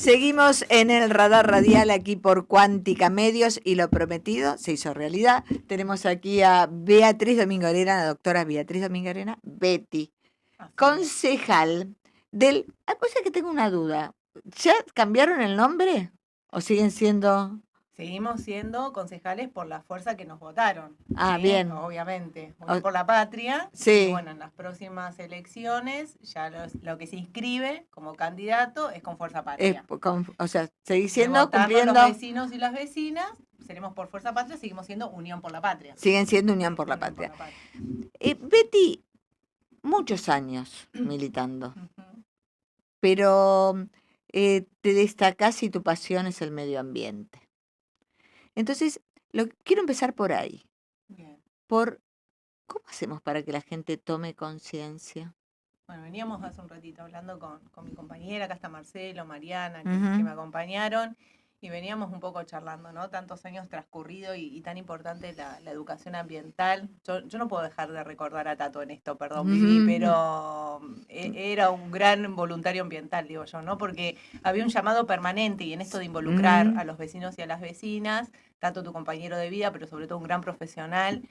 Seguimos en el radar radial aquí por Cuántica Medios y lo prometido se hizo realidad. Tenemos aquí a Beatriz Domingo Arena, la doctora Beatriz Domingo Arena, Betty, Así es. concejal del... Pues es que tengo una duda. ¿Ya cambiaron el nombre o siguen siendo...? Seguimos siendo concejales por la fuerza que nos votaron. Ah, ¿sí? bien. Obviamente. Unión por la Patria. Sí. Y bueno, en las próximas elecciones ya lo que se inscribe como candidato es con Fuerza Patria. O sea, seguís siendo, cumpliendo los vecinos y las vecinas, seremos por Fuerza Patria, seguimos siendo Unión por la Patria. Siguen siendo Unión por la Patria. Betty, muchos años militando, pero te destacás y tu pasión es el medio ambiente. Entonces, quiero empezar por ahí. Bien. ¿Cómo hacemos para que la gente tome conciencia? Bueno, veníamos hace un ratito hablando con mi compañera, acá está Marcelo, Mariana, que me acompañaron, y veníamos un poco charlando, ¿no? Tantos años transcurridos y tan importante la educación ambiental. Yo no puedo dejar de recordar a Tato en esto, perdón, Vivi, pero era un gran voluntario ambiental, digo yo, ¿no? Porque había un llamado permanente y en esto de involucrar a los vecinos y a las vecinas, Tato, tu compañero de vida, pero sobre todo un gran profesional,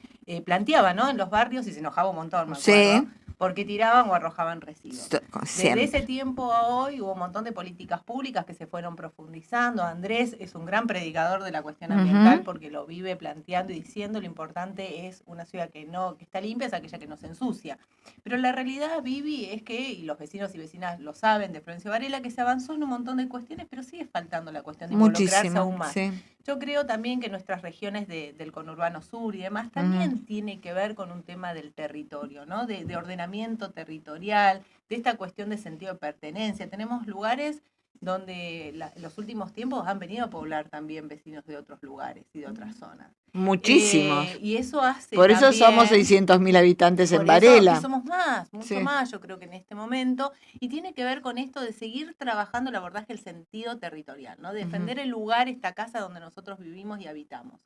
planteaba, ¿no? En los barrios y se enojaba un montón, me acuerdo. Sí. Porque tiraban o arrojaban residuos. Desde ese tiempo a hoy hubo un montón de políticas públicas que se fueron profundizando. Andrés es un gran predicador de la cuestión ambiental porque lo vive planteando y diciendo lo importante es una ciudad que está limpia, es aquella que no se ensucia. Pero la realidad, Vivi, es que, y los vecinos y vecinas lo saben de Florencio Varela, que se avanzó en un montón de cuestiones, pero sigue faltando la cuestión de involucrarse aún más. Sí. Yo creo también que nuestras regiones del conurbano sur y demás también tiene que ver con un tema del territorio, ¿no? De ordenamiento territorial, de esta cuestión de sentido de pertenencia. Tenemos lugares donde en los últimos tiempos han venido a poblar también vecinos de otros lugares y de otras zonas. Muchísimos. Y eso hace Por eso también, somos 600.000 habitantes en Varela. Y somos más, mucho más, yo creo que en este momento. Y tiene que ver con esto de seguir trabajando el abordaje del sentido territorial, ¿no? De defender el lugar, esta casa donde nosotros vivimos y habitamos.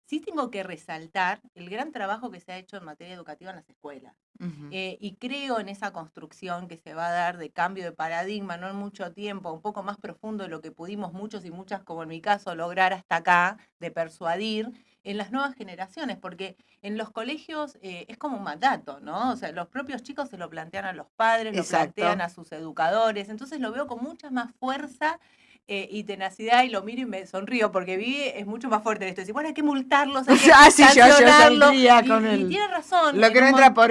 Sí tengo que resaltar el gran trabajo que se ha hecho en materia educativa en las escuelas. Y creo en esa construcción que se va a dar de cambio de paradigma, no en mucho tiempo, un poco más profundo de lo que pudimos muchos y muchas, como en mi caso, lograr hasta acá, de persuadir en las nuevas generaciones, porque en los colegios es como un mandato, ¿no? O sea, los propios chicos se lo plantean a los padres, lo plantean a sus educadores, entonces lo veo con mucha más fuerza y tenacidad, y lo miro y me sonrío porque Vivi es mucho más fuerte en esto. Dice, bueno, hay que multarlos, hay que sancionarlos. Y tiene razón. Lo que no entra por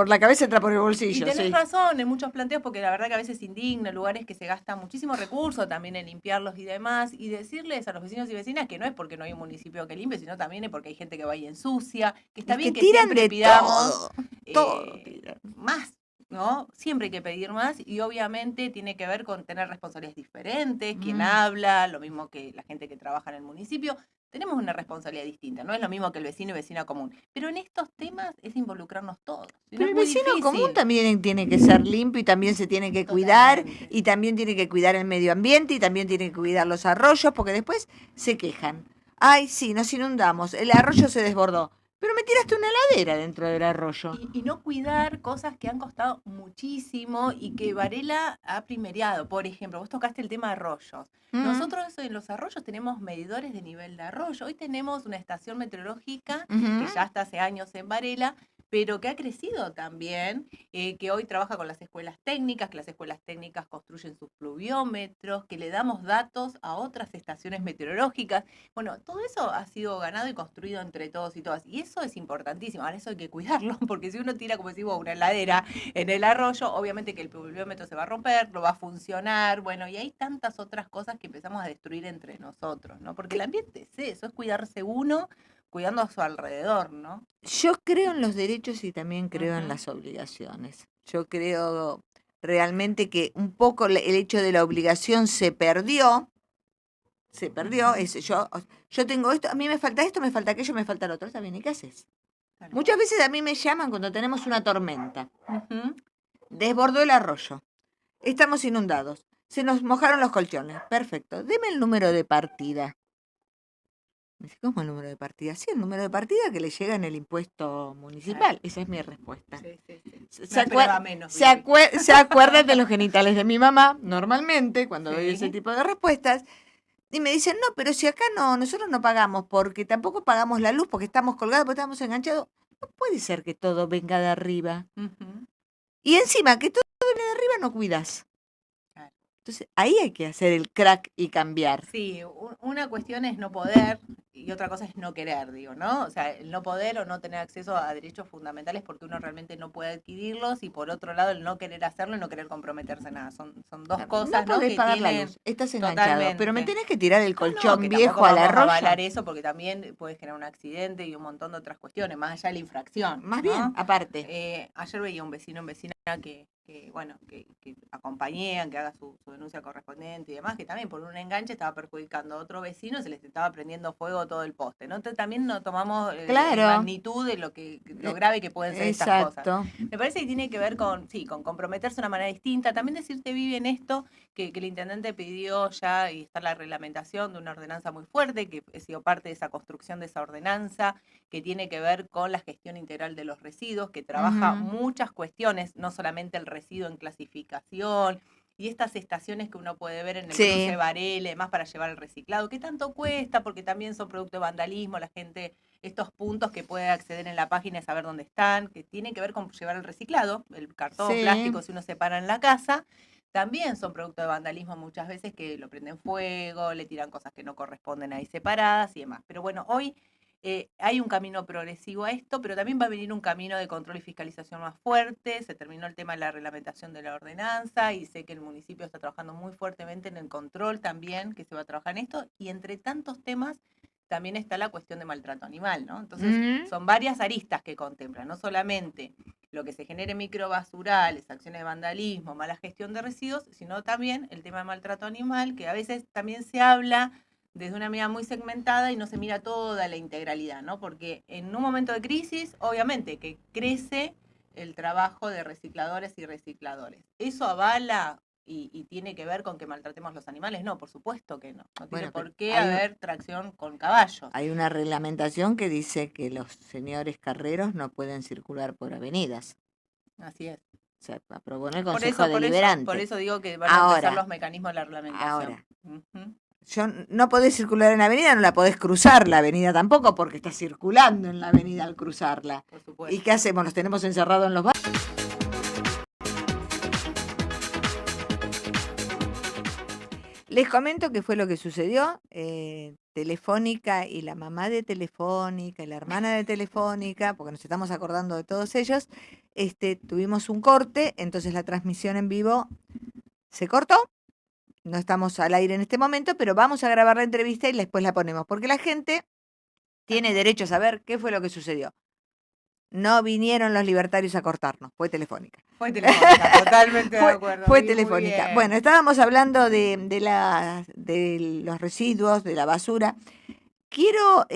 la cabeza entra por el bolsillo. Y tenés razón en muchos planteos, porque la verdad que a veces indigna, lugares que se gastan muchísimo recurso también en limpiarlos y demás, y decirles a los vecinos y vecinas que no es porque no hay un municipio que limpie, sino también es porque hay gente que va y ensucia, que está bien que siempre pidamos más, ¿no? Siempre hay que pedir más y obviamente tiene que ver con tener responsabilidades diferentes, quien habla, lo mismo que la gente que trabaja en el municipio. Tenemos una responsabilidad distinta, no es lo mismo que el vecino y vecina común. Pero en estos temas es involucrarnos todos. Pero el vecino común también tiene que ser limpio y también se tiene que cuidar y también tiene que cuidar el medio ambiente y también tiene que cuidar los arroyos porque después se quejan. Ay, sí, nos inundamos, el arroyo se desbordó. Pero me tiraste una heladera dentro del arroyo. Y no cuidar cosas que han costado muchísimo y que Varela ha primereado. Por ejemplo, vos tocaste el tema de arroyos. Nosotros en los arroyos tenemos medidores de nivel de arroyo. Hoy tenemos una estación meteorológica que ya está hace años en Varela, pero que ha crecido también, que hoy trabaja con las escuelas técnicas, que las escuelas técnicas construyen sus pluviómetros, que le damos datos a otras estaciones meteorológicas. Bueno, todo eso ha sido ganado y construido entre todos y todas, y eso es importantísimo. Ahora eso hay que cuidarlo, porque si uno tira, como decimos, una heladera en el arroyo, obviamente que el pluviómetro se va a romper, no va a funcionar, bueno, y hay tantas otras cosas que empezamos a destruir entre nosotros, ¿no? Porque el ambiente es eso, es cuidarse uno, cuidando a su alrededor, ¿no? Yo creo en los derechos y también creo en las obligaciones. Yo creo realmente que un poco el hecho de la obligación se perdió. Yo tengo esto, a mí me falta esto, me falta aquello, me falta lo otro. Está bien, ¿y qué haces? Muchas veces a mí me llaman cuando tenemos una tormenta. Desbordó el arroyo. Estamos inundados. Se nos mojaron los colchones. Perfecto. Deme el número de partida. Me dice, ¿cómo el número de partida? Sí, el número de partida que le llega en el impuesto municipal. Claro. Esa es mi respuesta. Sí, sí, sí. Se, Me esperaba menos, se, Vivi. se acuerdan de los genitales de mi mamá, normalmente, cuando doy ese Sí. tipo de respuestas. Y me dicen, no, pero si acá no, nosotros no pagamos, porque tampoco pagamos la luz, porque estamos colgados, porque estamos enganchados. No puede ser que todo venga de arriba. Ujú. Y encima, que todo viene de arriba, no cuidas. Claro. Entonces, ahí hay que hacer el crack y cambiar. Sí, una cuestión es no poder y otra cosa es no querer, digo, ¿no? O sea, el no poder o no tener acceso a derechos fundamentales porque uno realmente no puede adquirirlos y por otro lado el no querer hacerlo y no querer comprometerse en nada. Son dos cosas, No ¿no? podés Que pagar la tienen luz, estás enganchado, pero me totalmente. tenés que tirar el No, no, colchón que viejo tampoco al vamos a arroyo. avalar eso porque también puede generar un accidente y un montón de otras cuestiones, más allá de la infracción, Más ¿no? bien, aparte. Ayer veía un vecino, vecina bueno, que acompañen, que haga su denuncia correspondiente y demás, que también por un enganche estaba perjudicando a otro vecino, se les estaba prendiendo fuego todo el poste, ¿no? Entonces también no tomamos Claro. magnitud de lo grave que pueden ser estas cosas. Exacto. Me parece que tiene que ver con comprometerse de una manera distinta. También decirte, Vivi, en esto, que el intendente pidió ya, y está la reglamentación de una ordenanza muy fuerte, que he sido parte de esa construcción de esa ordenanza, que tiene que ver con la gestión integral de los residuos, que trabaja muchas cuestiones, no solamente el residuo en clasificación, y estas estaciones que uno puede ver en el cruce Varela, además para llevar el reciclado, ¿qué tanto cuesta? Porque también son producto de vandalismo, la gente, estos puntos que puede acceder en la página y saber dónde están, que tienen que ver con llevar el reciclado, el cartón, plástico, si uno se para en la casa, también son producto de vandalismo muchas veces que lo prenden fuego, le tiran cosas que no corresponden ahí separadas y demás. Pero bueno, hoy hay un camino progresivo a esto, pero también va a venir un camino de control y fiscalización más fuerte. Se terminó el tema de la reglamentación de la ordenanza y sé que el municipio está trabajando muy fuertemente en el control también, que se va a trabajar en esto. Y entre tantos temas también está la cuestión de maltrato animal, ¿no? Entonces son varias aristas que contemplan, no solamente lo que se genere microbasurales, acciones de vandalismo, mala gestión de residuos, sino también el tema de maltrato animal, que a veces también se habla desde una mirada muy segmentada y no se mira toda la integralidad, ¿no? Porque en un momento de crisis, obviamente que crece el trabajo de recicladores y recicladores. ¿Eso avala y tiene que ver con que maltratemos los animales? No, por supuesto que no. No tiene por qué haber tracción con caballos. Hay una reglamentación que dice que los señores carreros no pueden circular por avenidas. Así es. Se aprobó en el Consejo Deliberante. Por eso digo que van a empezar los mecanismos de la reglamentación. Ahora, no podés circular en la avenida, no la podés cruzar la avenida tampoco, porque estás circulando en la avenida al cruzarla. Por supuesto. ¿Y qué hacemos? ¿Los tenemos encerrados en los barrios? Les comento qué fue lo que sucedió. Telefónica y la mamá de Telefónica y la hermana de Telefónica, porque nos estamos acordando de todos ellos, tuvimos un corte, entonces la transmisión en vivo se cortó. No estamos al aire en este momento, pero vamos a grabar la entrevista y después la ponemos, porque la gente tiene derecho a saber qué fue lo que sucedió. No vinieron los libertarios a cortarnos, fue Telefónica. Fue Telefónica, totalmente de acuerdo. Fue Telefónica. Bueno, estábamos hablando de los residuos, de la basura. Quiero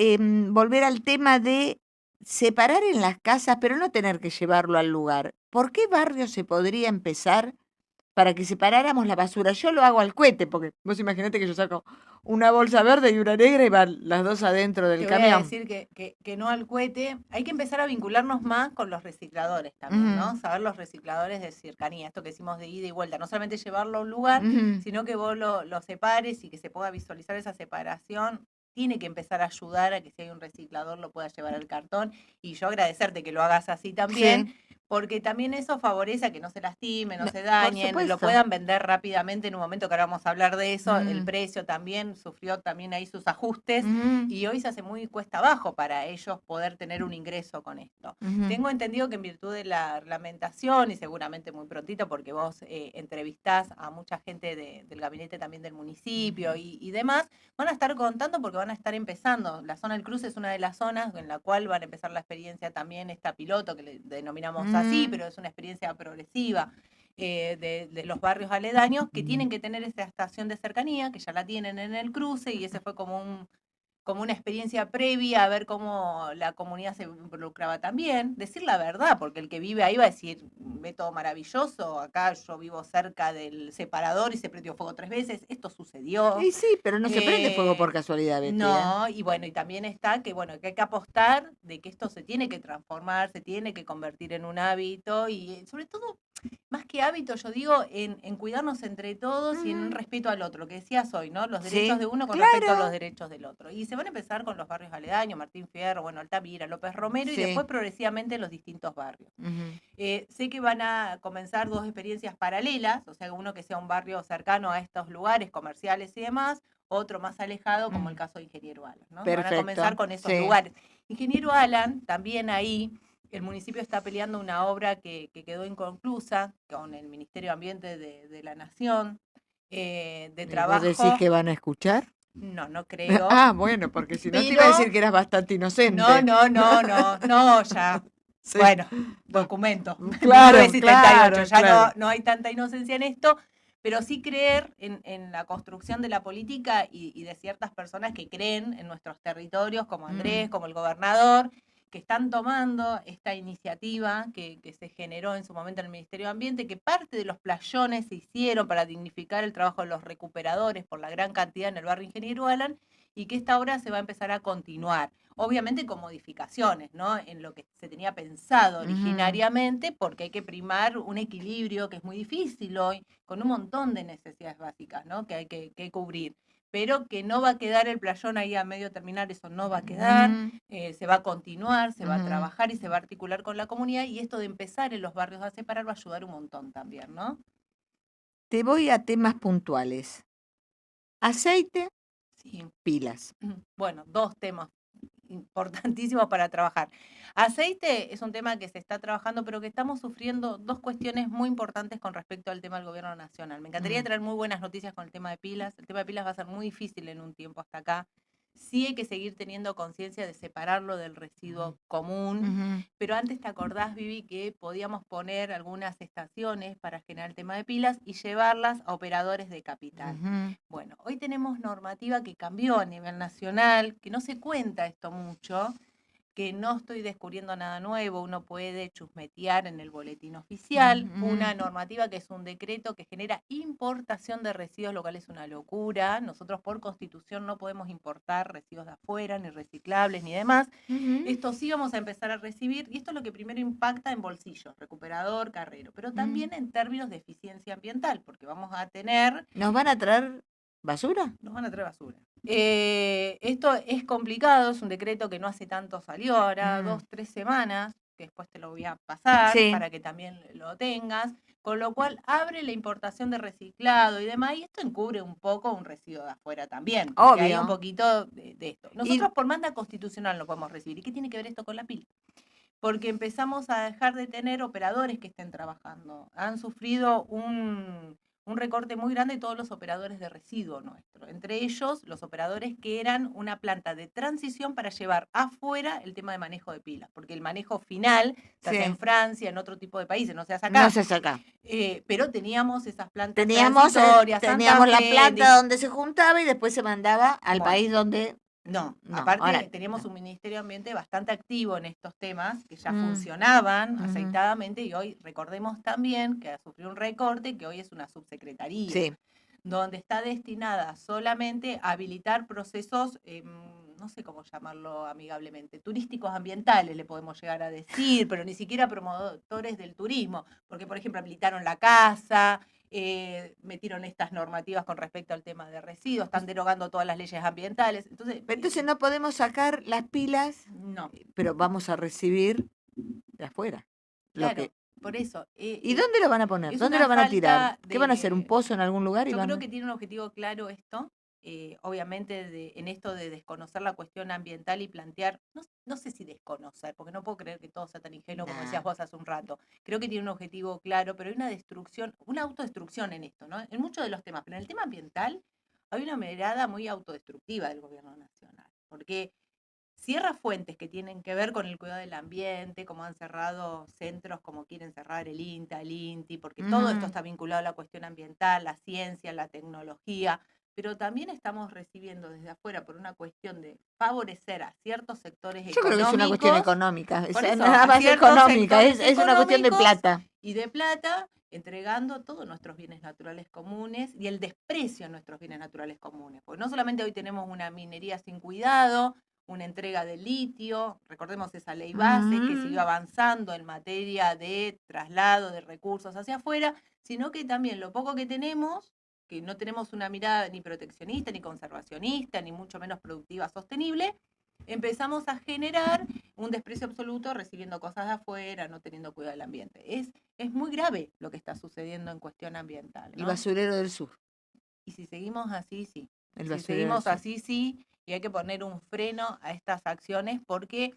volver al tema de separar en las casas, pero no tener que llevarlo al lugar. ¿Por qué barrio se podría empezar para que separáramos la basura? Yo lo hago al cohete, porque vos imaginate que yo saco una bolsa verde y una negra y van las dos adentro del camión. Voy a decir que no al cohete. Hay que empezar a vincularnos más con los recicladores también, ¿no? Saber los recicladores de cercanía, esto que decimos de ida y vuelta. No solamente llevarlo a un lugar, sino que vos lo separes y que se pueda visualizar esa separación. Tiene que empezar a ayudar a que si hay un reciclador lo pueda llevar al cartón. Y yo agradecerte que lo hagas así también. Sí. Porque también eso favorece a que no se lastimen, no se dañen, lo puedan vender rápidamente en un momento que ahora vamos a hablar de eso. El precio también sufrió también ahí sus ajustes y hoy se hace muy cuesta abajo para ellos poder tener un ingreso con esto. Tengo entendido que en virtud de la reglamentación y seguramente muy prontito porque vos entrevistás a mucha gente del gabinete también del municipio y demás, van a estar contando porque van a estar empezando. La zona del cruce es una de las zonas en la cual van a empezar la experiencia también esta piloto que le denominamos así, pero es una experiencia progresiva de los barrios aledaños que tienen que tener esa estación de cercanía, que ya la tienen en el cruce y ese fue como como una experiencia previa, a ver cómo la comunidad se involucraba también, decir la verdad, porque el que vive ahí va a decir, ve todo maravilloso, acá yo vivo cerca del separador y se prendió fuego 3 veces, esto sucedió. Y sí, pero no se prende fuego por casualidad, Betty, ¿eh? No, y bueno, y también está que, bueno, que hay que apostar de que esto se tiene que transformar, se tiene que convertir en un hábito y sobre todo, más que hábito, yo digo, en cuidarnos entre todos y en un respeto al otro, lo que decías hoy, ¿no? Los derechos Sí, de uno con respecto a los claro. derechos del otro. Y se van a empezar con los barrios aledaños, Martín Fierro, bueno, Altamira, López Romero y Sí. después progresivamente los distintos barrios. Sé que van a comenzar 2 experiencias paralelas, o sea, uno que sea un barrio cercano a estos lugares comerciales y demás, otro más alejado, como el caso de Ingeniero Alan, ¿no? Van a comenzar con esos lugares. Ingeniero Alan, también ahí, el municipio está peleando una obra que quedó inconclusa con el Ministerio de Ambiente de la Nación, de trabajo. ¿Vos decís que van a escuchar? No, no creo. Bueno, porque si no te iba a decir que eras bastante inocente. No, ya. Sí. Bueno, documento. Claro, 1978, ya no hay tanta inocencia en esto, pero sí creer en la construcción de la política y de ciertas personas que creen en nuestros territorios, como Andrés, como el gobernador, que están tomando esta iniciativa que se generó en su momento en el Ministerio de Ambiente, que parte de los playones se hicieron para dignificar el trabajo de los recuperadores por la gran cantidad en el barrio Ingeniero Alan, y que esta obra se va a empezar a continuar. Obviamente con modificaciones, ¿no? En lo que se tenía pensado originariamente, porque hay que primar un equilibrio que es muy difícil hoy, con un montón de necesidades básicas, ¿no? Que hay que cubrir. Pero que no va a quedar el playón ahí a medio terminar, eso no va a quedar, se va a continuar, se va a trabajar y se va a articular con la comunidad, y esto de empezar en los barrios a separar va a ayudar un montón también, ¿no? Te voy a temas puntuales. Aceite, sí. Pilas. Bueno, 2 temas importantísimos para trabajar. Aceite es un tema que se está trabajando, pero que estamos sufriendo 2 cuestiones muy importantes con respecto al tema del gobierno nacional. Me encantaría traer muy buenas noticias con el tema de pilas. El tema de pilas va a ser muy difícil en un tiempo hasta acá. Sí hay que seguir teniendo conciencia de separarlo del residuo común, pero antes te acordás, Vivi, que podíamos poner algunas estaciones para generar el tema de pilas y llevarlas a operadores de capital. Bueno, hoy tenemos normativa que cambió a nivel nacional, que no se cuenta esto mucho, que no estoy descubriendo nada nuevo, uno puede chusmetear en el boletín oficial, una normativa que es un decreto que genera importación de residuos, lo cual es una locura. Nosotros por constitución no podemos importar residuos de afuera, ni reciclables, ni demás. Esto sí vamos a empezar a recibir, y esto es lo que primero impacta en bolsillos, recuperador, carrero, pero también en términos de eficiencia ambiental, porque vamos a tener... ¿Nos van a traer basura? Nos van a traer basura. Esto es complicado, es un decreto que no hace tanto salió, ahora 2, 3 semanas, que después te lo voy a pasar para que también lo tengas, con lo cual abre la importación de reciclado y demás, y esto encubre un poco un residuo de afuera también. Obvio. Hay un poquito de esto. Nosotros por manda constitucional lo podemos recibir. ¿Y qué tiene que ver esto con la pila? Porque empezamos a dejar de tener operadores que estén trabajando. Han sufrido un recorte muy grande de todos los operadores de residuo nuestro, entre ellos los operadores que eran una planta de transición para llevar afuera el tema de manejo de pilas, porque el manejo final se hace en Francia, en otro tipo de países, no se hace acá. No se hace acá. Pero teníamos esas plantas teníamos la planta donde se juntaba y después se mandaba al país donde... No, aparte teníamos un Ministerio de Ambiente bastante activo en estos temas, que ya funcionaban aceitadamente, y hoy recordemos también que ha sufrido un recorte, que hoy es una subsecretaría, donde está destinada solamente a habilitar procesos, no sé cómo llamarlo amigablemente, turísticos ambientales le podemos llegar a decir, pero ni siquiera promotores del turismo, porque por ejemplo habilitaron la casa, metieron estas normativas con respecto al tema de residuos, están derogando todas las leyes ambientales. Entonces no podemos sacar las pilas, pero vamos a recibir de afuera. Claro, por eso. ¿Y dónde lo van a poner? ¿Dónde lo van a tirar? ¿Qué van a hacer? ¿Un pozo en algún lugar? Yo creo que tiene un objetivo claro esto. Obviamente en esto de desconocer la cuestión ambiental y plantear, no sé si desconocer, porque no puedo creer que todo sea tan ingenuo como decías vos hace un rato. Creo que tiene un objetivo claro, pero hay una destrucción, una autodestrucción en esto, ¿no? En muchos de los temas, pero en el tema ambiental hay una mirada muy autodestructiva del gobierno nacional, porque cierra fuentes que tienen que ver con el cuidado del ambiente, como han cerrado centros como quieren cerrar el INTA, el INTI, porque todo esto está vinculado a la cuestión ambiental, la ciencia, la tecnología, pero también estamos recibiendo desde afuera por una cuestión de favorecer a ciertos sectores Yo creo que es una cuestión económica, por eso, nada a más ciertos económica, sectores es una cuestión de económicos plata. y de plata, entregando todos nuestros bienes naturales comunes y el desprecio a nuestros bienes naturales comunes. Porque no solamente hoy tenemos una minería sin cuidado, una entrega de litio, recordemos esa ley base que siguió avanzando en materia de traslado de recursos hacia afuera, sino que también lo poco que tenemos, que no tenemos una mirada ni proteccionista, ni conservacionista, ni mucho menos productiva, sostenible, empezamos a generar un desprecio absoluto recibiendo cosas de afuera, no teniendo cuidado del ambiente. Es muy grave lo que está sucediendo en cuestión ambiental, ¿no? El basurero del sur. Y si seguimos así, sí. El Si basurero seguimos del sur. así, sí. Y hay que poner un freno a estas acciones porque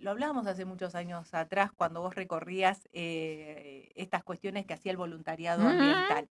lo hablábamos hace muchos años atrás cuando vos recorrías estas cuestiones que hacía el voluntariado ambiental.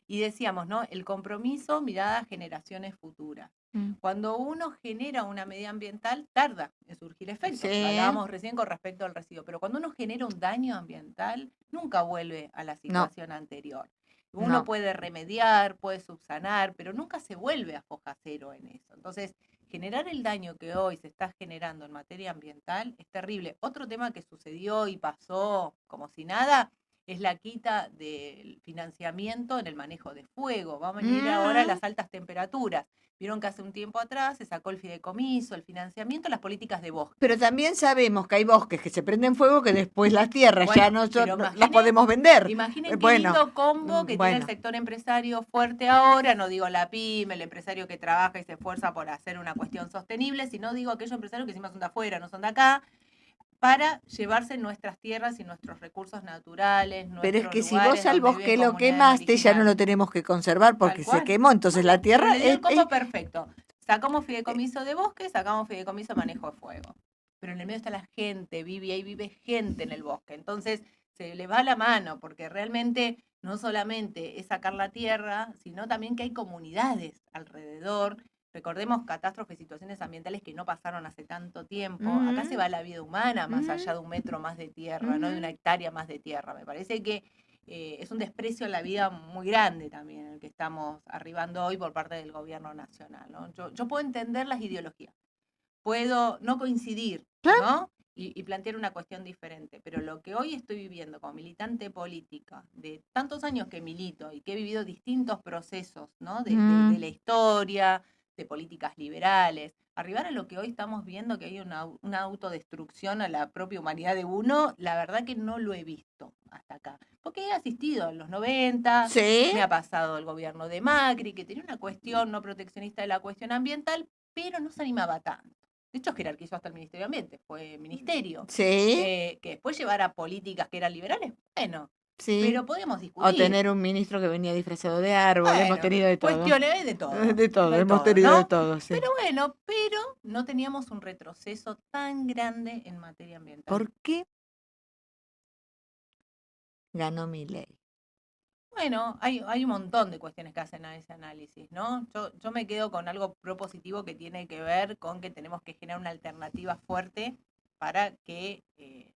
Y decíamos, ¿no? El compromiso, mirada a generaciones futuras. Cuando uno genera una medida ambiental, tarda en surgir efectos. Sí. Lo hablábamos recién con respecto al residuo. Pero cuando uno genera un daño ambiental, nunca vuelve a la situación anterior. Uno puede remediar, puede subsanar, pero nunca se vuelve a foja cero en eso. Entonces, generar el daño que hoy se está generando en materia ambiental es terrible. Otro tema que sucedió y pasó como si nada es la quita del financiamiento en el manejo de fuego. Va a venir ahora las altas temperaturas. Vieron que hace un tiempo atrás se sacó el fideicomiso, el financiamiento, las políticas de bosque. Pero también sabemos que hay bosques que se prenden fuego que después las tierras ya no las podemos vender. Imaginen qué lindo combo que tiene el sector empresario fuerte ahora, no digo la pyme, el empresario que trabaja y se esfuerza por hacer una cuestión sostenible, sino digo aquellos empresarios que encima son de afuera, no son de acá, para llevarse nuestras tierras y nuestros recursos naturales. Pero es que si vos al bosque lo quemaste, ya no lo tenemos que conservar porque se quemó, entonces la tierra es como perfecto. Sacamos fideicomiso de bosque, sacamos fideicomiso de manejo de fuego. Pero en el medio está la gente, ahí vive gente en el bosque. Entonces se le va la mano porque realmente no solamente es sacar la tierra, sino también que hay comunidades alrededor. Recordemos catástrofes, situaciones ambientales que no pasaron hace tanto tiempo. Acá se va la vida humana más allá de un metro más de tierra, no de una hectárea más de tierra. Me parece que es un desprecio a la vida muy grande también el que estamos arribando hoy por parte del gobierno nacional, ¿no? Yo puedo entender las ideologías, puedo no coincidir, ¿no? Y plantear una cuestión diferente, pero lo que hoy estoy viviendo como militante política, de tantos años que milito y que he vivido distintos procesos, ¿no? De la historia, de políticas liberales, arribar a lo que hoy estamos viendo, que hay una autodestrucción a la propia humanidad de uno, la verdad que no lo he visto hasta acá. Porque he asistido en los 90, me ha pasado el gobierno de Macri, que tenía una cuestión no proteccionista de la cuestión ambiental, pero no se animaba tanto. De hecho, jerarquizó hasta el Ministerio de Ambiente, fue ministerio. Que después llevara políticas que eran liberales, bueno. Sí. Pero podemos discutir. O tener un ministro que venía disfrazado de árbol, hemos tenido de todo. Cuestiones de todo. De todo, hemos tenido de todo, sí. Pero bueno, no teníamos un retroceso tan grande en materia ambiental. ¿Por qué ganó Milei? Bueno, hay un montón de cuestiones que hacen a ese análisis, ¿no? Yo me quedo con algo propositivo que tiene que ver con que tenemos que generar una alternativa fuerte para que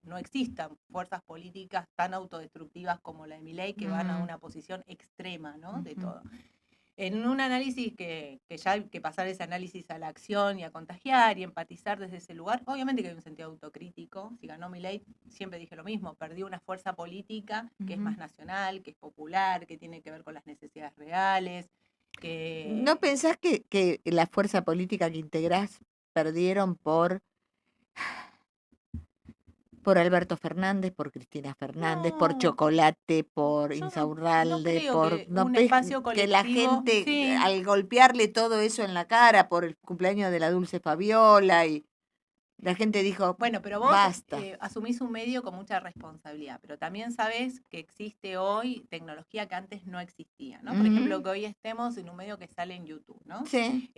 no existan fuerzas políticas tan autodestructivas como la de Milei que van a una posición extrema, ¿no? De todo. En un análisis que ya hay que pasar ese análisis a la acción y a contagiar y empatizar desde ese lugar, obviamente que hay un sentido autocrítico. Si ganó Milei, siempre dije lo mismo, perdió una fuerza política que es más nacional, que es popular, que tiene que ver con las necesidades reales. ¿No pensás que la fuerza política que integrás perdieron por Alberto Fernández, por Cristina Fernández, por Chocolate, por Insaurralde, que la gente, al golpearle todo eso en la cara por el cumpleaños de la Dulce Fabiola, y la gente dijo, bueno, pero vos basta. Asumís un medio con mucha responsabilidad, pero también sabés que existe hoy tecnología que antes no existía, ¿no? Por ejemplo, que hoy estemos en un medio que sale en YouTube, ¿no? Sí.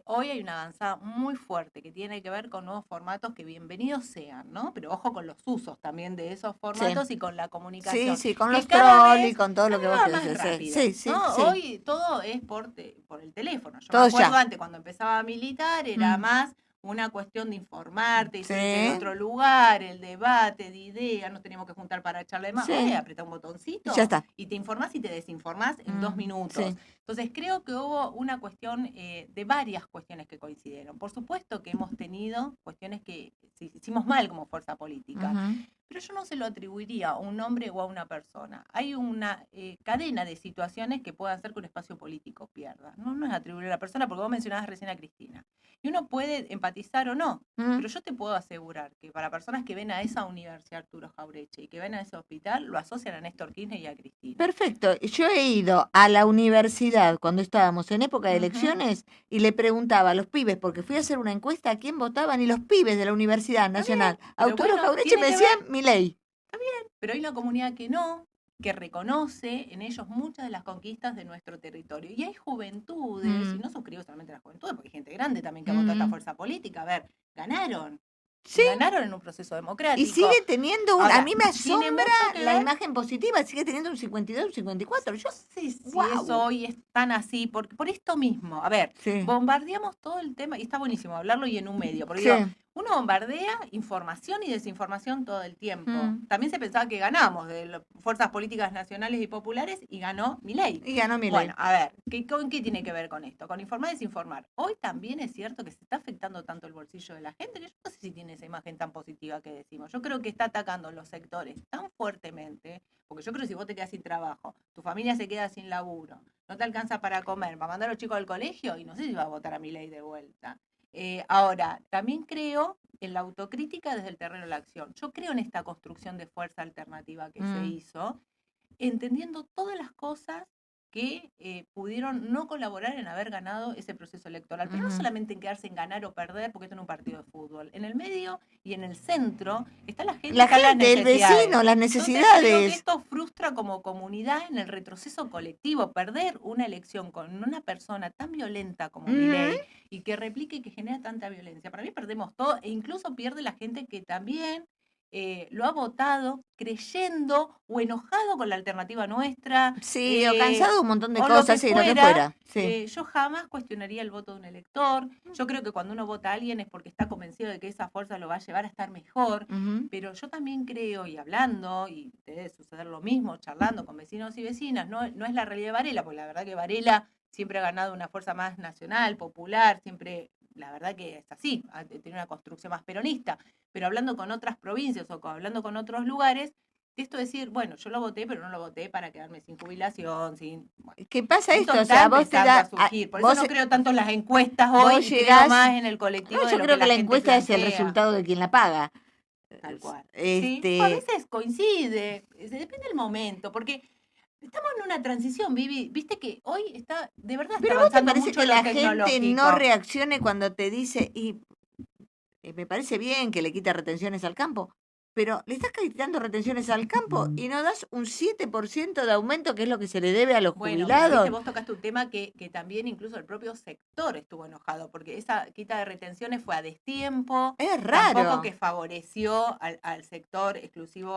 Hoy hay una avanzada muy fuerte que tiene que ver con nuevos formatos que bienvenidos sean, ¿no? Pero ojo con los usos también de esos formatos y con la comunicación. Sí, con los trolls y con todo lo que vos querés. Sí. Hoy todo es por el teléfono. Yo me acuerdo antes, cuando empezaba a militar, era más una cuestión de informarte, y Sí. en otro lugar, el debate de ideas, nos teníamos que juntar para echarle más, Sí. apretar un botoncito Ya está. y te informás y te desinformás en 2 minutos. Sí. Entonces creo que hubo una cuestión de varias cuestiones que coincidieron. Por supuesto que hemos tenido cuestiones que hicimos mal como fuerza política, pero yo no se lo atribuiría a un hombre o a una persona. Hay una cadena de situaciones que pueden hacer que un espacio político pierda. No es atribuir a la persona, porque vos mencionabas recién a Cristina. Y uno puede empatizar o no, pero yo te puedo asegurar que para personas que ven a esa Universidad Arturo Jauretche y que ven a ese hospital, lo asocian a Néstor Kirchner y a Cristina. Perfecto. Yo he ido a la universidad cuando estábamos en época de elecciones y le preguntaba a los pibes, porque fui a hacer una encuesta a quién votaban, y los pibes de la Universidad Nacional Arturo Jauretche me decían Milei. Está bien, pero hay una comunidad que reconoce en ellos muchas de las conquistas de nuestro territorio. Y hay juventudes, y no suscribo solamente a las juventudes, porque hay gente grande también que votó a esta fuerza política. A ver, ganaron. ¿Sí? Ganaron en un proceso democrático. Y sigue teniendo Ahora, a mí me asombra la ver, imagen positiva, sigue teniendo un 52, un 54. Yo no sé si eso hoy es tan así, por esto mismo. A ver, bombardeamos todo el tema, y está buenísimo hablarlo y en un medio, porque digo, uno bombardea información y desinformación todo el tiempo. También se pensaba que ganamos de las fuerzas políticas nacionales y populares, y ganó Milei. Bueno, a ver, ¿con qué tiene que ver con esto? Con informar y desinformar. Hoy también es cierto que se está afectando tanto el bolsillo de la gente, que yo no sé si tiene esa imagen tan positiva que decimos. Yo creo que está atacando los sectores tan fuertemente, porque yo creo que si vos te quedas sin trabajo, tu familia se queda sin laburo, no te alcanza para comer, para mandar a los chicos al colegio, y no sé si vas a votar a Milei de vuelta. Ahora, también creo en la autocrítica desde el terreno de la acción. Yo creo en esta construcción de fuerza alternativa que se hizo, entendiendo todas las cosas que pudieron no colaborar en haber ganado ese proceso electoral. Pero no solamente en quedarse en ganar o perder, porque esto no es un partido de fútbol. En el medio y en el centro está la gente, el vecino, las necesidades. Entonces, creo que esto frustra como comunidad en el retroceso colectivo. Perder una elección con una persona tan violenta como Milei, y que replique y que genera tanta violencia. Para mí perdemos todo, e incluso pierde la gente que también lo ha votado creyendo o enojado con la alternativa nuestra. Sí, o cansado de un montón de cosas, lo que fuera. Sí. Yo jamás cuestionaría el voto de un elector. Yo creo que cuando uno vota a alguien es porque está convencido de que esa fuerza lo va a llevar a estar mejor. Pero yo también creo, y hablando, y debe suceder lo mismo, charlando con vecinos y vecinas, no es la realidad de Varela, porque la verdad que Varela siempre ha ganado una fuerza más nacional, popular, siempre, la verdad que es así, tiene una construcción más peronista. Pero hablando con otras provincias o hablando con otros lugares, esto es decir, bueno, yo lo voté, pero no lo voté para quedarme sin jubilación, sin... Bueno, ¿qué pasa esto? O sea, vos te da... Por eso no creo tanto en las encuestas hoy, y creo más en el colectivo. Yo creo que la encuesta es el resultado de quien la paga. Tal cual. ¿Sí? A veces coincide, depende del momento, porque... Estamos en una transición, Vivi. Viste que hoy está, de verdad, está avanzando mucho que la gente no reaccione cuando te dice, y me parece bien que le quita retenciones al campo, pero le estás quitando retenciones al campo y no das un 7% de aumento, que es lo que se le debe a los jubilados. Pero vos tocaste un tema que también incluso el propio sector estuvo enojado, porque esa quita de retenciones fue a destiempo. Es raro. Tampoco que favoreció al sector exclusivo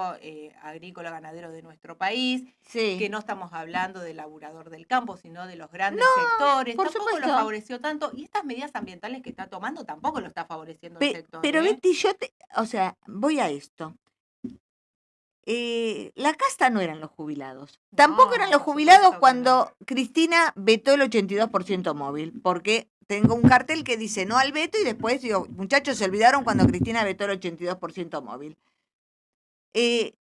agrícola ganadero de nuestro país, que no estamos hablando del laburador del campo, sino de los grandes sectores. Tampoco lo favoreció tanto, y estas medidas ambientales que está tomando tampoco lo está favoreciendo el sector. Pero Betty, voy a esto. La casta no eran los jubilados. Tampoco eran los jubilados cuando Cristina vetó el 82% móvil, porque tengo un cartel que dice no al veto, y después digo, muchachos, se olvidaron cuando Cristina vetó el 82% móvil. Que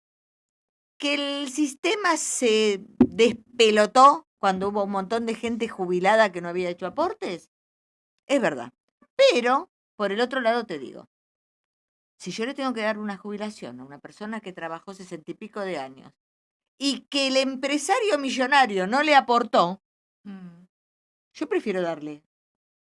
el sistema se despelotó cuando hubo un montón de gente jubilada que no había hecho aportes, es verdad. Pero, por el otro lado te digo, si yo le tengo que dar una jubilación a una persona que trabajó 60 y pico de años y que el empresario millonario no le aportó, yo prefiero darle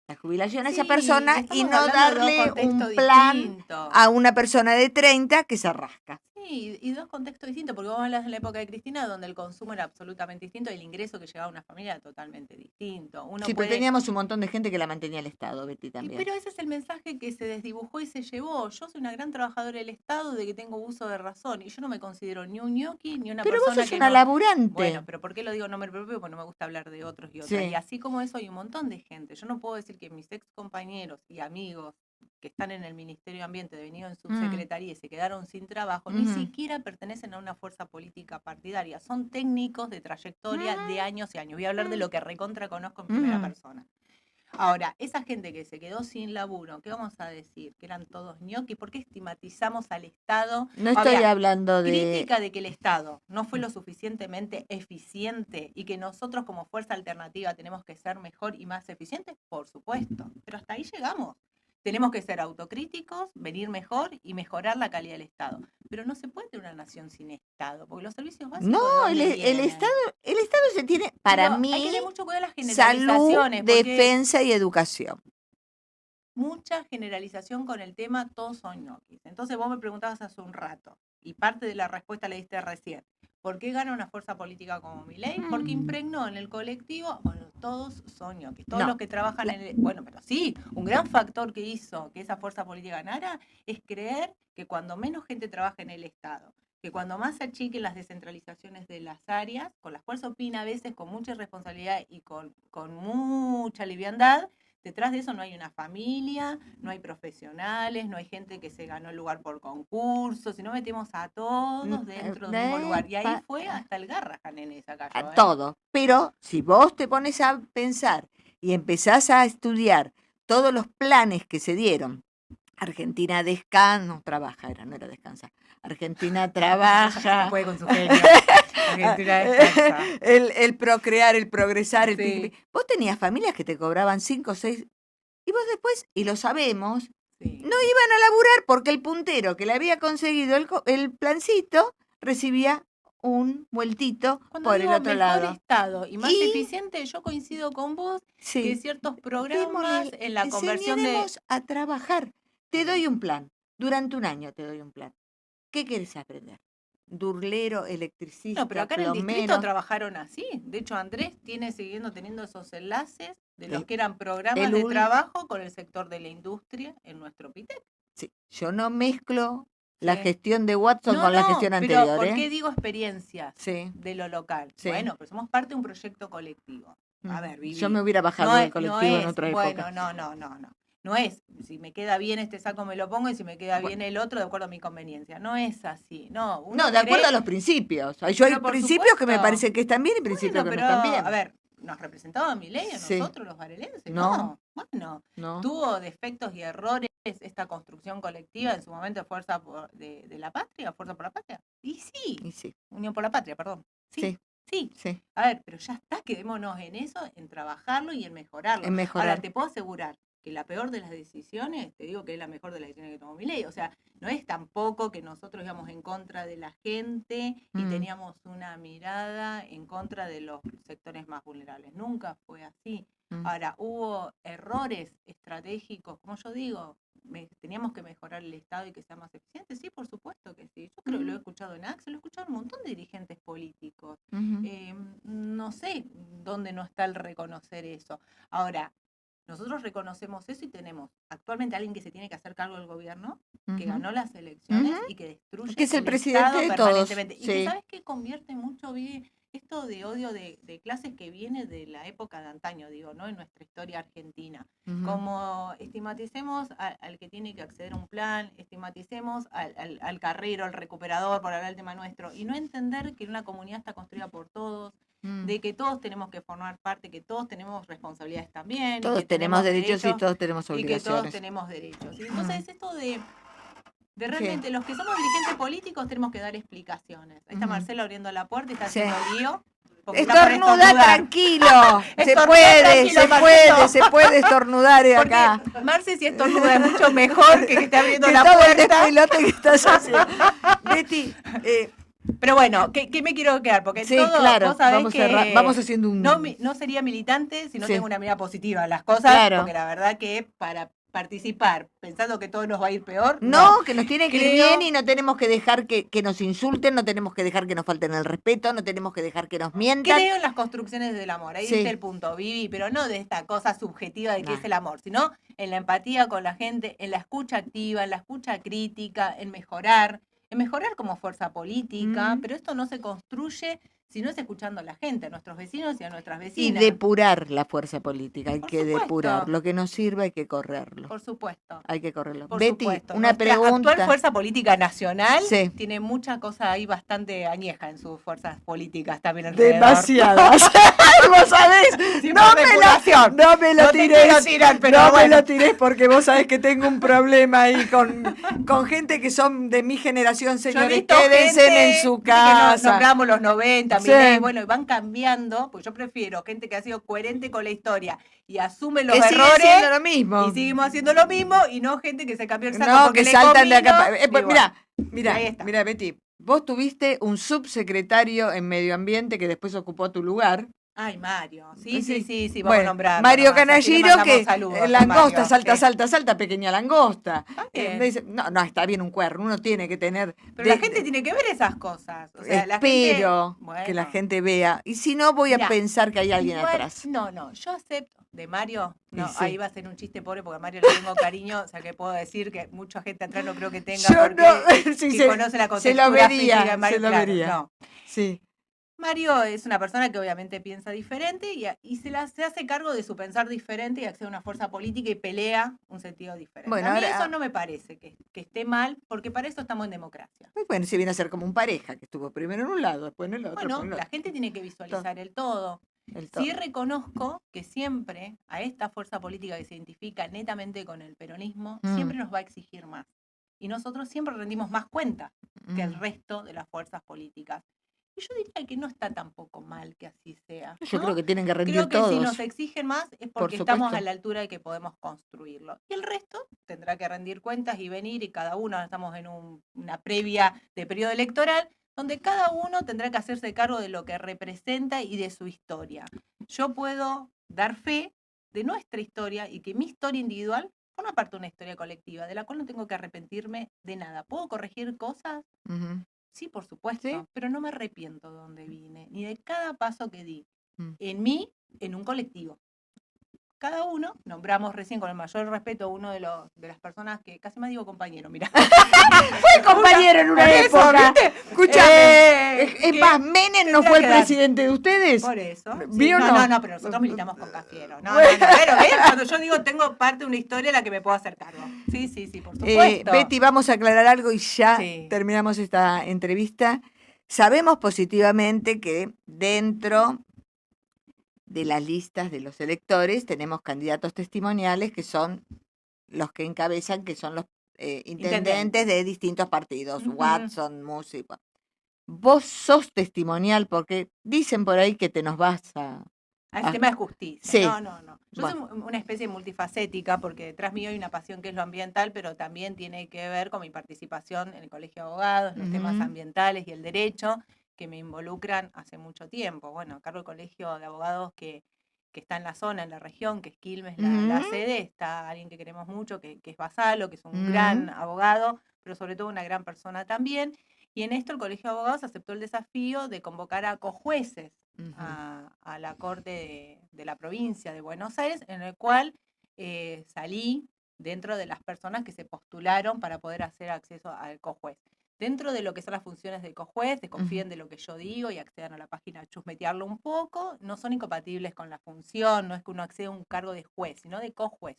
la jubilación a esa persona y no darle un plan a una persona de 30 que se rasca. Sí, y dos contextos distintos, porque vos hablas de la época de Cristina, donde el consumo era absolutamente distinto y el ingreso que llegaba a una familia era totalmente distinto. Pero teníamos un montón de gente que la mantenía el Estado, Betty, también. Pero ese es el mensaje que se desdibujó y se llevó. Yo soy una gran trabajadora del Estado, de que tengo uso de razón, y yo no me considero ni un ñoqui ni una persona que... Pero vos sos una laburante. Bueno, pero ¿por qué lo digo nombre propio? Porque no me gusta hablar de otros y otras. Y así como eso hay un montón de gente. Yo no puedo decir que mis ex compañeros y amigos que están en el Ministerio de Ambiente, venido en subsecretaría y se quedaron sin trabajo, ni siquiera pertenecen a una fuerza política partidaria. Son técnicos de trayectoria de años y años. Voy a hablar de lo que recontra conozco en primera persona. Ahora, esa gente que se quedó sin laburo, ¿qué vamos a decir? ¿Que eran todos ñoquis? ¿Por qué estigmatizamos al Estado? No estoy hablando de... Crítica de que el Estado no fue lo suficientemente eficiente y que nosotros como fuerza alternativa tenemos que ser mejor y más eficientes, por supuesto. Pero hasta ahí llegamos. Tenemos que ser autocríticos, venir mejor y mejorar la calidad del Estado. Pero no se puede tener una nación sin Estado, porque los servicios básicos... No, el Estado se tiene, para Pero mí, hay que tener mucho cuidado de las salud, generalizaciones. defensa y educación. Mucha generalización con el tema, todos son ñoquis. Entonces vos me preguntabas hace un rato, y parte de la respuesta la diste recién. ¿Por qué gana una fuerza política como Milei? Porque impregnó en el colectivo, bueno, todos son ñoquis, todos los que trabajan en el... Bueno, pero sí, un gran factor que hizo que esa fuerza política ganara es creer que cuando menos gente trabaja en el Estado, que cuando más se achiquen las descentralizaciones de las áreas, con las cuales opina a veces con mucha irresponsabilidad y con mucha liviandad, detrás de eso no hay una familia, no hay profesionales, no hay gente que se ganó el lugar por concurso, si no metemos a todos dentro del mismo lugar. Y ahí fue hasta el Garrahan en esa cayó. Todo. Pero si vos te pones a pensar y empezás a estudiar todos los planes que se dieron, Argentina no era descansa. Argentina trabaja. Puede con su genio. Argentina descansa. El procrear, el progresar, el Sí. Vos tenías familias que te cobraban 5 o 6, y vos después, y lo sabemos, Sí. no iban a laburar porque el puntero que le había conseguido el plancito recibía un vueltito Cuando por el digo otro mejor lado. Estado y más eficiente, yo coincido con vos que ciertos programas en la conversión de... Enseñaremos a trabajar. Te doy un plan. Durante un año te doy un plan. ¿Qué quieres aprender? Durlero, electricista, No, pero acá en el plomero. distrito trabajaron así. De hecho, Andrés siguiendo teniendo esos enlaces de los que eran programas de trabajo con el sector de la industria en nuestro PITEC. Sí, yo no mezclo la gestión de Watson con la gestión pero anterior. ¿por qué digo experiencias Sí. de lo local? Sí. Bueno, pero somos parte de un proyecto colectivo. A ver, Vivi. Yo me hubiera bajado del colectivo en otra época. No. No es, si me queda bien este saco me lo pongo y si me queda bien el otro, de acuerdo a mi conveniencia. No es así, no. De acuerdo a los principios. Yo hay principios que me parecen que están bien y principios que no están bien. A ver, ¿nos representaba Milei a nosotros los varelenses? No. Bueno, tuvo defectos y errores esta construcción colectiva en su momento de Fuerza de la Patria, Fuerza por la Patria. Y sí. Unión por la Patria, perdón. Sí. A ver, pero ya está, quedémonos en eso, en trabajarlo y en mejorarlo. Ahora, te puedo asegurar que la peor de las decisiones, te digo que es la mejor de las decisiones que tomó Milei. O sea, no es tampoco que nosotros íbamos en contra de la gente y teníamos una mirada en contra de los sectores más vulnerables. Nunca fue así. Ahora, hubo errores estratégicos, como yo digo, teníamos que mejorar el Estado y que sea más eficiente. Sí, por supuesto que sí. Yo creo que lo he escuchado en Axel, lo he escuchado en un montón de dirigentes políticos. No sé dónde no está el reconocer eso. Ahora, nosotros reconocemos eso y tenemos actualmente alguien que se tiene que hacer cargo del gobierno, que ganó las elecciones y que destruye que es el presidente Estado de todos. permanentemente. Y que sabes que convierte mucho, Vivi, esto de odio de clases que viene de la época de antaño, digo, ¿no? En nuestra historia argentina. Como estigmaticemos al que tiene que acceder a un plan, estigmaticemos al carrero, al recuperador, por hablar del tema nuestro, y no entender que una comunidad está construida por todos, de que todos tenemos que formar parte, que todos tenemos responsabilidades también. Todos que tenemos derechos y todos tenemos obligaciones. Y que todos tenemos derechos. Y entonces esto de realmente los que somos dirigentes políticos tenemos que dar explicaciones. Ahí está Marcela abriendo la puerta y está haciendo lío. Estornuda tranquilo. Se puede estornudar acá. Marce, si estornuda es mucho mejor que esté abriendo la puerta. Que estás haciendo. Betty, pero bueno, ¿qué me quiero quedar? Porque todo, claro, vos sabés que vamos haciendo un... No sería militante si no tengo una mirada positiva a las cosas, porque la verdad que para participar pensando que todo nos va a ir peor. No, que nos tiene que ir bien y no tenemos que dejar que nos insulten, no tenemos que dejar que nos falten el respeto, no tenemos que dejar que nos mientan. Creo en las construcciones del amor, ahí dice el punto, Vivi, pero no de esta cosa subjetiva de qué es el amor, sino en la empatía con la gente, en la escucha activa, en la escucha crítica, en mejorar como fuerza política, pero esto no se construye si no es escuchando a la gente, a nuestros vecinos y a nuestras Y vecinas. depurar la fuerza política, hay Por que supuesto. depurar. Lo que no sirve hay que correrlo. Por supuesto. Hay que correrlo. Por Betty, supuesto. una Nuestra pregunta. actual fuerza política nacional Sí. tiene mucha cosa ahí bastante añeja en sus fuerzas políticas también alrededor. Demasiadas. Vos sabés, Sin no manipulación. no me lo No te tires, quiero tirar, pero no me bueno. lo tires porque vos sabés que tengo un problema ahí con gente que son de mi generación, Yo he señores, visto quédense gente, en su viste que casa. nombramos los 90, Sí. Milei, bueno, y van cambiando, pues yo prefiero gente que ha sido coherente con la historia y asume los Que sigue errores siendo lo mismo. y seguimos haciendo lo mismo y no gente que se cambió el saco No, porque que le saltan de convino, acá. y bueno, ahí está. Mira, Betty, vos tuviste un subsecretario en Medio Ambiente que después ocupó tu lugar. Ay, Mario. Sí, vamos Bueno, a nombrar. Mario Canalliro, que langosta, Mario, salta, pequeña langosta. Está bien. Dice, no, está bien un cuerno, uno tiene que tener... Pero la gente tiene que ver esas cosas. O sea, la gente, espero que la gente vea. Y si no, voy a pensar que hay alguien igual, atrás. No, yo acepto. De Mario, no, Sí. ahí va a ser un chiste pobre porque a Mario le tengo cariño, o sea que puedo decir que mucha gente atrás no creo que tenga Yo porque no, sí, que se, conoce la se contextura lo vería, física de Mario, se lo claro, vería. no. Sí. Mario es una persona que obviamente piensa diferente y se hace cargo de su pensar diferente y accede a una fuerza política y pelea un sentido diferente. Bueno, a mí ahora, eso no me parece que esté mal, porque para eso estamos en democracia. Bueno, se viene a ser como un pareja, que estuvo primero en un lado, después en el otro. Bueno, en el la otro. gente tiene que visualizar el todo. El todo. Sí reconozco que siempre a esta fuerza política que se identifica netamente con el peronismo, siempre nos va a exigir más. Y nosotros siempre rendimos más cuenta que el resto de las fuerzas políticas. Y yo diría que no está tampoco mal que así sea, ¿no? Yo creo que tienen que rendir Creo que todos. si nos exigen más es porque estamos a la altura de que podemos construirlo. Y el resto tendrá que rendir cuentas y venir, y cada uno, estamos en una previa de periodo electoral, donde cada uno tendrá que hacerse cargo de lo que representa y de su historia. Yo puedo dar fe de nuestra historia y que mi historia individual forma parte de una historia colectiva, de la cual no tengo que arrepentirme de nada. ¿Puedo corregir cosas? Sí, por supuesto, ¿sí? Pero no me arrepiento de dónde vine, ni de cada paso que di. En mí, en un colectivo. Cada uno, nombramos recién con el mayor respeto a uno de las personas que, casi más digo compañero, mira. Fue compañero en una época. Escuchame, es más, Menem no fue el presidente de ustedes. Por eso. Sí, no, pero nosotros militamos con Cafiero. Pero ¿ves? Cuando yo digo tengo parte de una historia a la que me puedo hacer cargo. Sí, por supuesto. Betty, vamos a aclarar algo y ya terminamos esta entrevista. Sabemos positivamente que dentro de las listas de los electores tenemos candidatos testimoniales que son los que encabezan, que son los intendentes de distintos partidos, Watson, Musi. Vos sos testimonial porque dicen por ahí que te nos vas al tema de justicia. Sí. No. Yo soy una especie multifacética porque detrás mío hay una pasión que es lo ambiental, pero también tiene que ver con mi participación en el Colegio de Abogados, los temas ambientales y el derecho, que me involucran hace mucho tiempo. Bueno, a cargo del Colegio de Abogados que está en la zona, en la región, que es Quilmes, la sede, está alguien que queremos mucho, que es Basalo, que es un gran abogado, pero sobre todo una gran persona también. Y en esto el Colegio de Abogados aceptó el desafío de convocar a cojueces a la Corte de la provincia de Buenos Aires, en el cual salí dentro de las personas que se postularon para poder hacer acceso al cojuez. Dentro de lo que son las funciones del cojuez, desconfíen de lo que yo digo y accedan a la página a chusmetearlo un poco, no son incompatibles con la función, no es que uno acceda a un cargo de juez, sino de cojuez.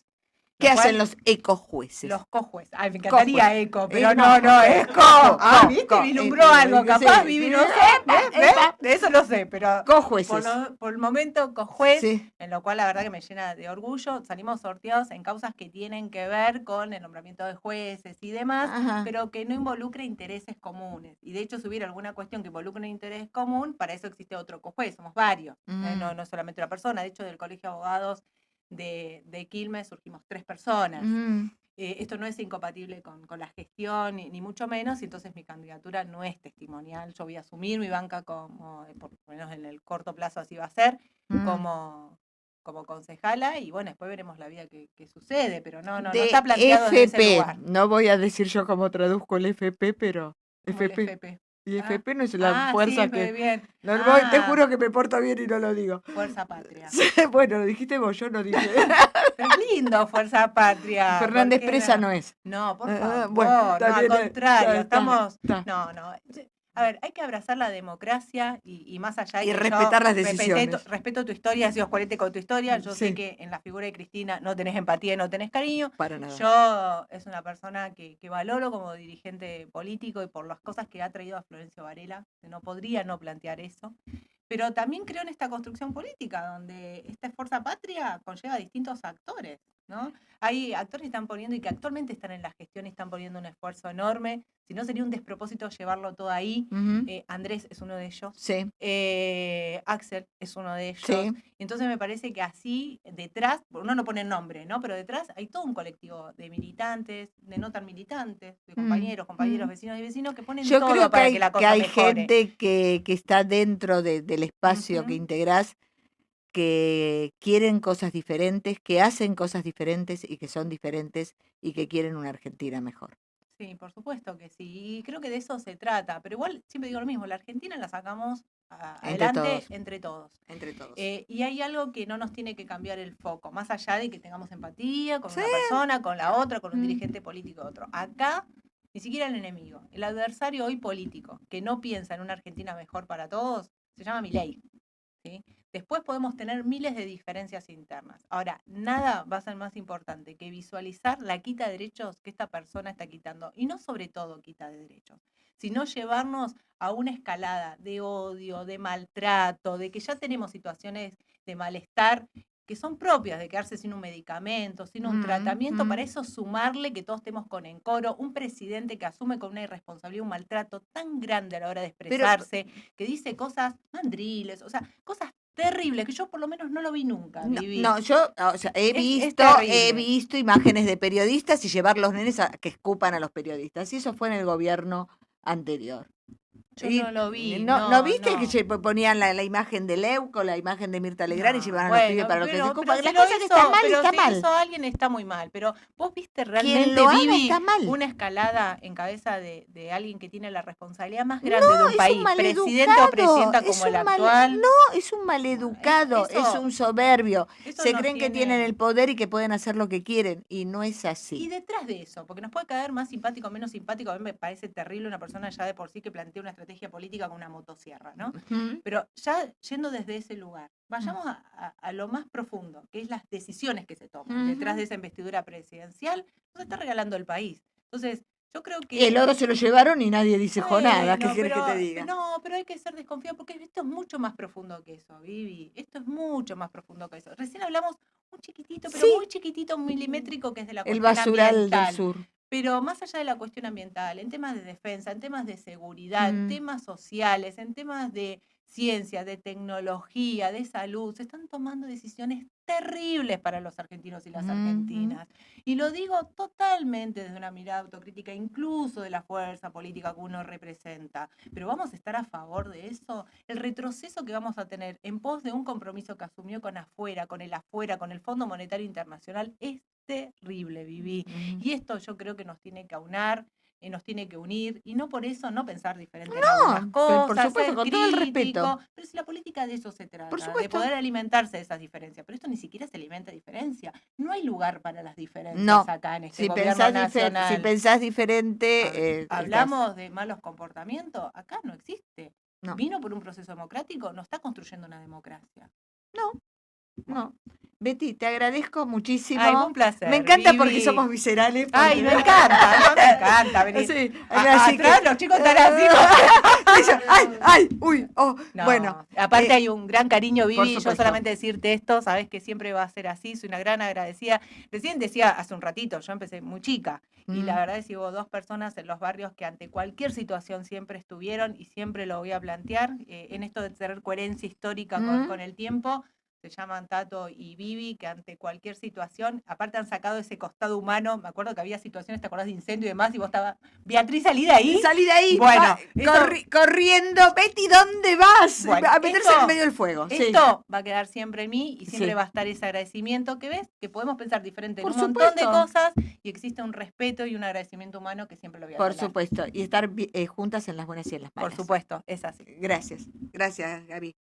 ¿Qué hacen los ecojueces? Los cojueces. Ay, me encantaría eco, pero no, eco. ¿Viste? Vislumbró algo, capaz, Vivi, no sé. De eso no sé, pero cojueces. Por el momento, cojuez, en lo cual la verdad que me llena de orgullo. Salimos sorteados en causas que tienen que ver con el nombramiento de jueces y demás, pero que no involucre intereses comunes. Y de hecho, si hubiera alguna cuestión que involucre un interés común, para eso existe otro cojuez, somos varios. No solamente una persona. De hecho, del Colegio de Abogados de Quilmes surgimos 3 personas. Esto no es incompatible con la gestión, ni mucho menos, y entonces mi candidatura no es testimonial. Yo voy a asumir mi banca como, por lo menos en el corto plazo así va a ser, como concejala, y bueno, después veremos la vida que sucede, pero no está planteado FP, en ese lugar. No voy a decir yo cómo traduzco el FP, pero FP. El FP. Y FP no es la fuerza sí, que... Bien. Te juro que me porto bien y no lo digo. Fuerza Patria. Bueno, lo dijiste vos, yo no dije. Es lindo, Fuerza Patria. Fernández Presa no es. No, por favor. Bueno, al contrario, está, estamos... está. No. A ver, hay que abrazar la democracia y más allá de Y que respetar las yo decisiones. respeto tu historia, sido coherente con tu historia. Yo sé Sí. que en la figura de Cristina no tenés empatía, no tenés cariño. Para nada. Yo es una persona que valoro como dirigente político y por las cosas que ha traído a Florencio Varela, que no podría no plantear eso. Pero también creo en esta construcción política, donde esta fuerza patria conlleva a distintos actores, ¿no? Hay actores que están poniendo y que actualmente están en la gestión y están poniendo un esfuerzo enorme. Si no, sería un despropósito llevarlo todo ahí. Andrés es uno de ellos. Sí. Axel es uno de ellos. Sí. Entonces me parece que así, detrás, uno no pone nombre, ¿no? Pero detrás hay todo un colectivo de militantes, de no tan militantes, de compañeros, vecinos y vecinos que ponen Yo todo creo para que la cosa hay mejore. gente que está dentro del espacio que integrás, que quieren cosas diferentes, que hacen cosas diferentes y que son diferentes y que quieren una Argentina mejor. Sí, por supuesto que sí. Y creo que de eso se trata. Pero igual siempre digo lo mismo, la Argentina la sacamos adelante entre todos. Entre todos. Y hay algo que no nos tiene que cambiar el foco, más allá de que tengamos empatía con una persona, con la otra, con un dirigente político otro. Acá, ni siquiera el enemigo, el adversario hoy político, que no piensa en una Argentina mejor para todos, se llama Milei. ¿Sí? Después podemos tener miles de diferencias internas. Ahora, nada va a ser más importante que visualizar la quita de derechos que esta persona está quitando. Y no sobre todo quita de derechos, sino llevarnos a una escalada de odio, de maltrato, de que ya tenemos situaciones de malestar que son propias de quedarse sin un medicamento, sin un tratamiento, para eso sumarle que todos estemos con encoro, un presidente que asume con una irresponsabilidad, un maltrato tan grande a la hora de expresarse, que dice cosas mandriles, o sea, cosas terribles, que yo por lo menos no lo vi nunca. No, yo he visto imágenes de periodistas y llevar los nenes a que escupan a los periodistas, y eso fue en el gobierno anterior. Yo no lo vi. ¿No viste que ponían la imagen de Leuco, la imagen de Mirta Legrand y llevaban a los pibes para lo que se escupan? Las cosas que están mal, pero está si mal. hizo alguien está muy mal. Pero vos viste realmente, Vivi, una escalada en cabeza de alguien que tiene la responsabilidad más grande de un país, presidente o presidenta como el actual. No, es un maleducado, es un soberbio. Se creen que tienen el poder y que pueden hacer lo que quieren, y no es así. Y detrás de eso, porque nos puede caer más simpático o menos simpático, a mí me parece terrible una persona ya de por sí que plantea una estrategia política con una motosierra, ¿no? Pero ya yendo desde ese lugar, vayamos a lo más profundo, que es las decisiones que se toman. Detrás de esa investidura presidencial, nos está regalando el país. Entonces, yo creo que... El oro se lo llevaron y nadie dice nada, ¿qué quieres que te diga? No, pero hay que ser desconfiado porque esto es mucho más profundo que eso, Vivi. Esto es mucho más profundo que eso. Recién hablamos un chiquitito, pero muy chiquitito, milimétrico, que es de la cuestión basural ambiental. del sur. Pero más allá de la cuestión ambiental, en temas de defensa, en temas de seguridad, en temas sociales, en temas de ciencia, de tecnología, de salud, se están tomando decisiones terribles para los argentinos y las argentinas. Y lo digo totalmente desde una mirada autocrítica, incluso de la fuerza política que uno representa. Pero ¿vamos a estar a favor de eso? El retroceso que vamos a tener en pos de un compromiso que asumió con el Fondo Monetario Internacional es terrible, Vivi. Y esto yo creo que nos tiene que aunar, nos tiene que unir, y no por eso no pensar diferente en algunas cosas, por supuesto, con todo el respeto. Pero si la política de eso se trata, por supuesto, de poder alimentarse de esas diferencias. Pero esto ni siquiera se alimenta de diferencia. No hay lugar para las diferencias acá en este gobierno nacional. Si pensás diferente... hablamos de malos comportamientos, acá no existe. Vino por un proceso democrático, no está construyendo una democracia. No. Betty, te agradezco muchísimo. Ay, fue un placer. Me encanta porque somos viscerales. Ay, me encanta, venir. Sí, atrás los chicos están así. Bueno. Aparte hay un gran cariño, Vivi. Yo solamente decirte esto, sabes que siempre va a ser así. Soy una gran agradecida. Recién decía hace un ratito, yo empecé muy chica. Y la verdad es que hubo 2 personas en los barrios que ante cualquier situación siempre estuvieron, y siempre lo voy a plantear, en esto de tener coherencia histórica con el tiempo. Se llaman Tato y Vivi, que ante cualquier situación, aparte han sacado ese costado humano. Me acuerdo que había situaciones, ¿te acordás de incendio y demás? Y vos estabas, Beatriz, salí de ahí. Salí de ahí. Bueno, corriendo. Betty, ¿dónde vas? Bueno, a meterse en medio del fuego. Esto va a quedar siempre en mí, y siempre va a estar ese agradecimiento que ves, que podemos pensar diferente en un montón de cosas, y existe un respeto y un agradecimiento humano que siempre lo voy a Por supuesto, y estar juntas en las buenas y en las malas. Por supuesto, es así. Gracias, Gaby.